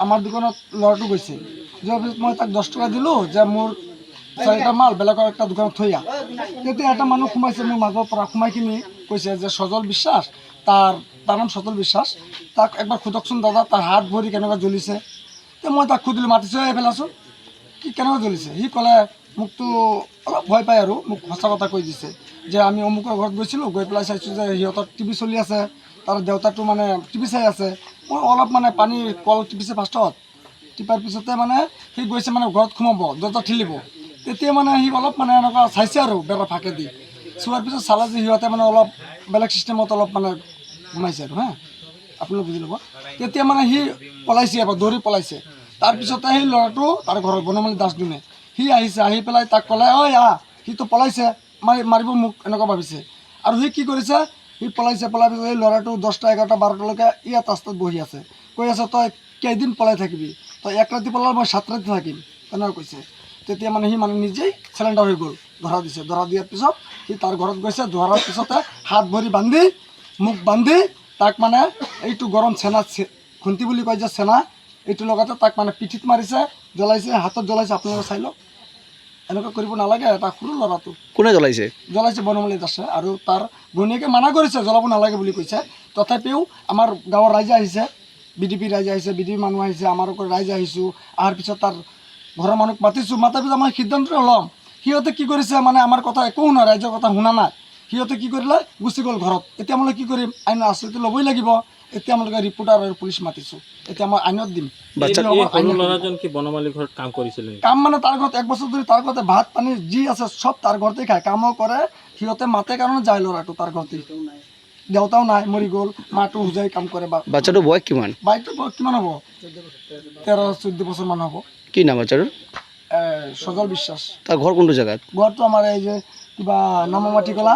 আমাৰ দোকানত ল'ৰাটো গৈছে যোৱাৰ পিছত মই তাক 10 টকা দিলোঁ যে মোৰ 4টা মাল বেলেগৰ একটা দোকানত থৈ আহ। তেতিয়া এটা মানুহ সোমাইছে মোৰ মাজৰ পৰা, সোমাই কিনি কৈছে যে সজল বিশ্বাস, তাৰ নাম সজল বিশ্বাস, তাক একবাৰ সোধকচোন দাদা তাৰ হাত ভৰি কেনেকুৱা জ্বলিছে। তো মই তাক সুধিলোঁ, মাতিছোঁ এইফালে আছোঁ, কি কেনেকুৱা জ্বলিছে। সি ক'লে মোকতো অলপ ভয় পায় আৰু মোক সঁচা কথা কৈ দিছে যে আমি অমুকৰ ঘৰত গৈছিলোঁ, গৈ পেলাই চাইছোঁ যে সিহঁতৰ টিভি চলি আছে, তাৰ দেউতাটো মানে টিভি চাই আছে। মই অলপ মানে পানী কল টিপিছে ফাৰ্ষ্টত, টিপাৰ পিছতে মানে সি গৈছে মানে ঘৰত সোমাব, দৰ্জা ঠেলিব। তেতিয়া মানে সি অলপ মানে এনেকুৱা চাইছে আৰু বেৰৰ ফাঁকে দি চোৱাৰ পিছত চালে যে সিহঁতে মানে অলপ বেলেগ চিষ্টেমত অলপ মানে সোমাইছে আৰু হা, আপোনালোকে বুজি ল'ব। তেতিয়া মানে সি পলাইছে, এবাৰ দৌৰি পলাইছে। তাৰপিছতে সেই ল'ৰাটো তাৰ ঘৰৰ বনমালী দাসজনে সি আহিছে, আহি পেলাই তাক ক'লে ঐ সিটো পলাইছে, মাৰিব মোক এনেকুৱা ভাবিছে। আৰু সি কি কৰিছে, সি পলাইছে, পলাই পিছত এই ল'ৰাটো 10টা 11টা 12টালৈকে ইয়াত ৰাস্তাত বহি আছে, কৈ আছে তই কেইদিন পলাই থাকিবি, তই 1 ৰাতি পলালে মই 7 ৰাতি থাকিম, তেনেকুৱা কৈছে। তেতিয়া মানে সি মানে নিজেই চেলেণ্ডাৰ হৈ গ'ল, ধৰা দিছে। ধৰা দিয়াৰ পিছত সি তাৰ ঘৰত গৈছে, ধৰাৰ পিছতে হাত ভৰি বান্ধি মুখ বান্ধি তাক মানে এইটো গৰম চেনা খুন্তি বুলি কয় যে চেনা, এইটো লগতে তাক মানে পিঠিত মাৰিছে, জ্বলাইছে, হাতত জ্বলাইছে। আপোনালোকে চাই লওক, এনেকুৱা কৰিব নালাগে। এটা সৰু ল'ৰাটো কোনে জ্বলাইছে? জ্বলাইছে বনমালী দাসে, আৰু তাৰ ঘৈণীয়েকে মানা কৰিছে জ্বলাব নালাগে বুলি কৈছে। তথাপিও আমাৰ গাঁৱৰ ৰাইজে আহিছে, বিডিপি ৰাইজে আহিছে, বিডিপি মানুহ আহিছে, আমাৰ ৰাইজে আহিছোঁ। অহাৰ পিছত তাৰ ঘৰৰ মানুহক মাতিছোঁ, মাতাৰ পিছত মই সিদ্ধান্ত ল'ম। সিহঁতে কি কৰিছে মানে আমাৰ কথা একো শুনা, ৰাইজৰ কথা শুনা নাই। সিহঁতে কি কৰিলে, গুচি গ'ল ঘৰত। এতিয়া মই কি কৰিম, আইনৰ আশ্ৰয়টো ল'বই লাগিব। এতিয়া আমালোকে ৰিপৰ্টাৰ আৰু পুলিচ মাতিছোঁ, এতিয়া মই আইনত দিম। ল'ৰাজন কি বনমালী ঘৰত কাম কৰিছিল? কাম মানে তাৰ ঘৰত 1 বছৰ ধৰি তাৰ ঘৰতে ভাত পানী যি আছে চব তাৰ ঘৰতে খায়, কামো কৰে। সিহঁতে মাতে কাৰণে যায় ল'ৰাটো তাৰ ঘৰতে। দেউতাও নাই, মৰি গ'ল, মাটো হুজাই কাম কৰে। বাচ্চাটোৰ বয়স কিমান? বাইকটো বয়স কিমান হ'ব, 13-14 বছৰ মান হ'ব। কি নাম বাচ্চাটোৰ? সজল বিশ্বাস। তাৰ ঘৰ কোনটো জেগাত? ঘৰটো আমাৰ এই যে কিবা নামমাটি কলা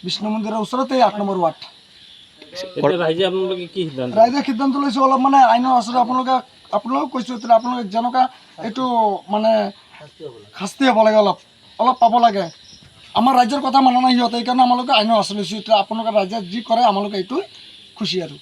বিষ্ণু মন্দিৰৰ ওচৰতে 8 নম্বৰ ৱাৰ্ড। ৰাইজে আপোনালোকে কি সিদ্ধান্ত? ৰাইজে সিদ্ধান্ত লৈছে অলপ মানে আইনৰ আশ্ৰয় আপোনালোকক কৈছোঁ, তেতিয়া আপোনালোকে যেনেকুৱা এইটো মানে শাস্তি হ'ব লাগে, অলপ পাব লাগে। আমাৰ ৰাইজৰ কথা মানা নাই সিহঁতে, সেইকাৰণে আমালোকে আইনৰ আশ্ৰয় লৈছোঁ। এতিয়া আপোনালোকে ৰাইজে যি কৰে আমালোকে এইটোৱে খুচি আৰু।